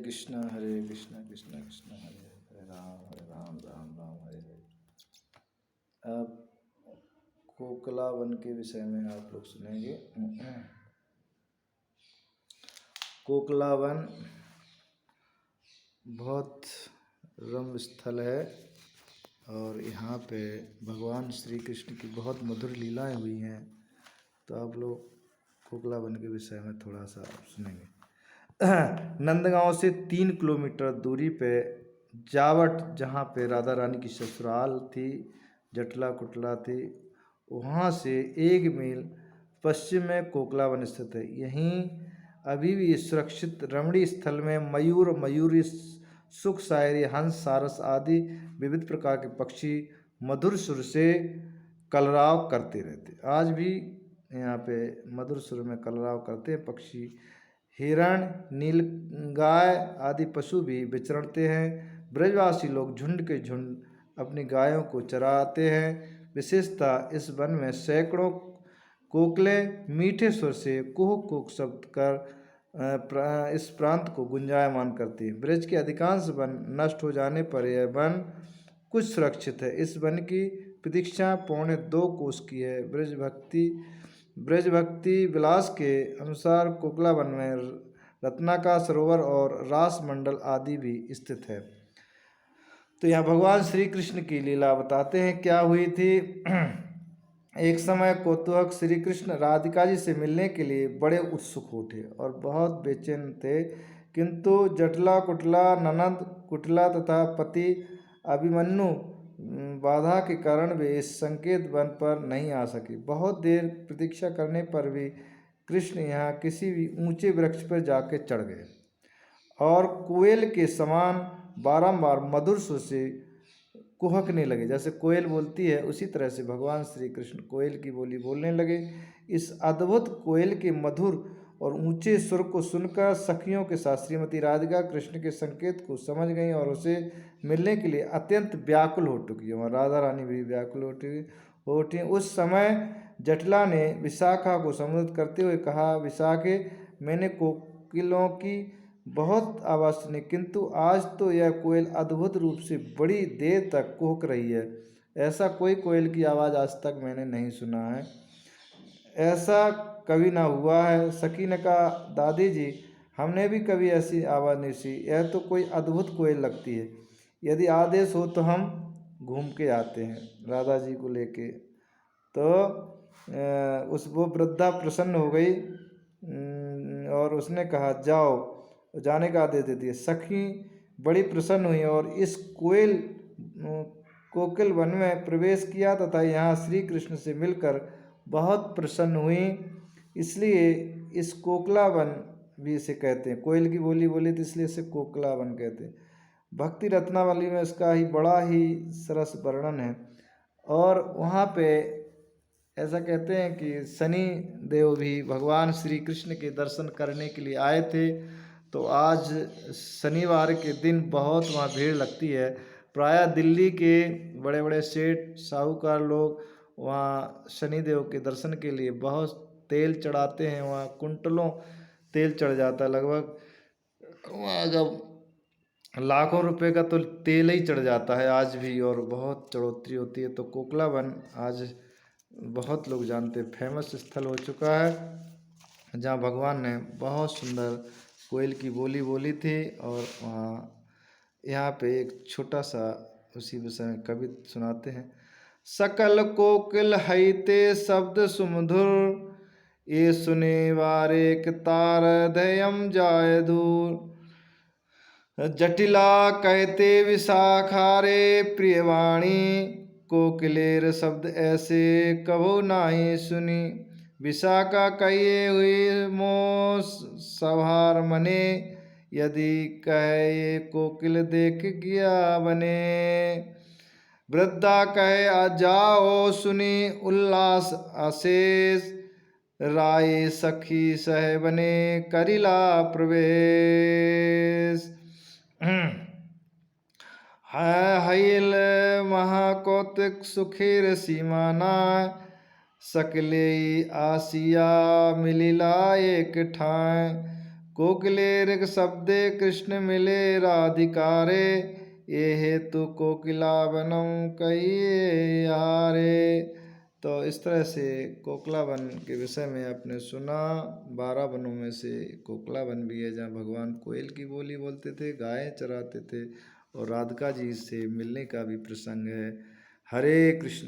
कृष्णा कृष्ण कृष्ण हरे हरे राम राम राम हरे हरे। अब कोकला वन के विषय में आप लोग सुनेंगे। कोकला वन बहुत रम्य स्थल है और यहाँ पे भगवान श्री कृष्ण की बहुत मधुर लीलाएं हुई हैं। तो आप लोग कोकला वन के विषय में थोड़ा सा सुनेंगे। नंदगांव से 3 किलोमीटर दूरी पे जावट, जहाँ पे राधा रानी की ससुराल थी, जटला कुटला थी, वहाँ से 1 मील पश्चिम में कोकला वन स्थित है। यहीं अभी भी सुरक्षित रमणीय स्थल में मयूर, मयूरी, सुख, शायरी, हंस, सारस आदि विविध प्रकार के पक्षी मधुर सुर से कलरव करते रहते। आज भी यहाँ पे मधुर सुर में कलरव करते हैं पक्षी। हिरण, नीलगाय आदि पशु भी विचरते हैं। ब्रजवासी लोग झुंड के झुंड अपनी गायों को चराते हैं। विशेषतः इस वन में सैकड़ों कोकले मीठे स्वर से कुह कुह शब्द कर इस प्रांत को गुंजायमान करती है। ब्रज के अधिकांश वन नष्ट हो जाने पर यह वन कुछ सुरक्षित है। इस वन की प्रतीक्षा 2.25 कोस की है। ब्रज भक्ति विलास के अनुसार कोकला वन में रत्नाका सरोवर और रास मंडल आदि भी स्थित है। तो यहाँ भगवान श्री कृष्ण की लीला बताते हैं क्या हुई थी। एक समय कौतूहक श्री कृष्ण राधिका जी से मिलने के लिए बड़े उत्सुक उठे और बहुत बेचैन थे, किंतु जटला कुटला ननद कुटला तथा पति अभिमन्यु बाधा के कारण वे इस संकेत वन पर नहीं आ सके। बहुत देर प्रतीक्षा करने पर भी कृष्ण यहाँ किसी भी ऊंचे वृक्ष पर जाकर चढ़ गए और कोयल के समान बारंबार मधुर सुर से कुहकने लगे। जैसे कोयल बोलती है उसी तरह से भगवान श्री कृष्ण कोयल की बोली बोलने लगे। इस अद्भुत कोयल के मधुर और ऊंचे सुर को सुनकर सखियों के साथ श्रीमती राधिका कृष्ण के संकेत को समझ गई और उसे मिलने के लिए अत्यंत व्याकुल हो चुकी है। राधा रानी भी व्याकुल हो उठी। उस समय जटला ने विशाखा को संबोधित करते हुए कहा, विशाखे, मैंने कोकिलों की बहुत आवाज़ सुनी, किंतु आज तो यह कोयल अद्भुत रूप से बड़ी देर तक कुहक रही है। ऐसा कोई कोयल की आवाज़ आज तक मैंने नहीं सुना है, ऐसा कभी ना हुआ है। सखी ने कहा, दादी जी, हमने भी कभी ऐसी आवाज़ नहीं सुनी, यह तो कोई अद्भुत कोयल लगती है। यदि आदेश हो तो हम घूम के आते हैं राधा जी को लेके। तो वो वृद्धा प्रसन्न हो गई और उसने कहा, जाओ, जाने का आदेश दे दिया। सखी बड़ी प्रसन्न हुई और इस कोकिल वन में प्रवेश किया तथा यहाँ श्री कृष्ण से मिलकर बहुत प्रसन्न हुई। इसलिए इस कोकला वन भी इसे कहते हैं। कोयल की बोली बोली तो इसलिए इसे कोकला वन कहते हैं। भक्ति रत्नावली में इसका ही बड़ा ही सरस वर्णन है। और वहाँ पे ऐसा कहते हैं कि शनि देव भी भगवान श्री कृष्ण के दर्शन करने के लिए आए थे। तो आज शनिवार के दिन बहुत वहाँ भीड़ लगती है। प्रायः दिल्ली के बड़े बड़े सेठ साहूकार लोग वहाँ शनिदेव के दर्शन के लिए बहुत तेल चढ़ाते हैं। वहाँ कुंटलों तेल चढ़ जाता है, लगभग वहाँ जब लाखों रुपए का तो तेल ही चढ़ जाता है आज भी, और बहुत चढ़ोतरी होती है। तो कोकला वन आज बहुत लोग जानते, फेमस स्थल हो चुका है, जहाँ भगवान ने बहुत सुंदर कोयल की बोली बोली थी। और वहाँ यहाँ पे एक छोटा सा उसी विषय में कवि सुनाते हैं। सकल कोकिल हैते शब्द सुमधुर, ये सुने वारे तार दयम जाय दूर। जटिला कहते विशाखारे प्रियवाणी, कोकिलेर शब्द ऐसे कभो नाही सुनी। विशाखा कहिए हुई मो सवार मने, यदि कहे कोकिल देख गया बने। वृद्धा कहे आ जाओ सुनी उल्लास अशेष, राय सखी सह बने करिला प्रवेश। हईल महाकौतिक सुखीर सीमाना, सकले आसिया मिलिला एक ठाय। कोकिलेर शब्दे कृष्ण मिले राधिकारे, ये हेतु कोकिला बनम कहिए यारे। तो इस तरह से कोकिला वन के विषय में आपने सुना। 12 वनों में से कोकिला वन भी है, जहाँ भगवान कोयल की बोली बोलते थे, गायें चराते थे, और राधिका जी से मिलने का भी प्रसंग है। हरे कृष्ण।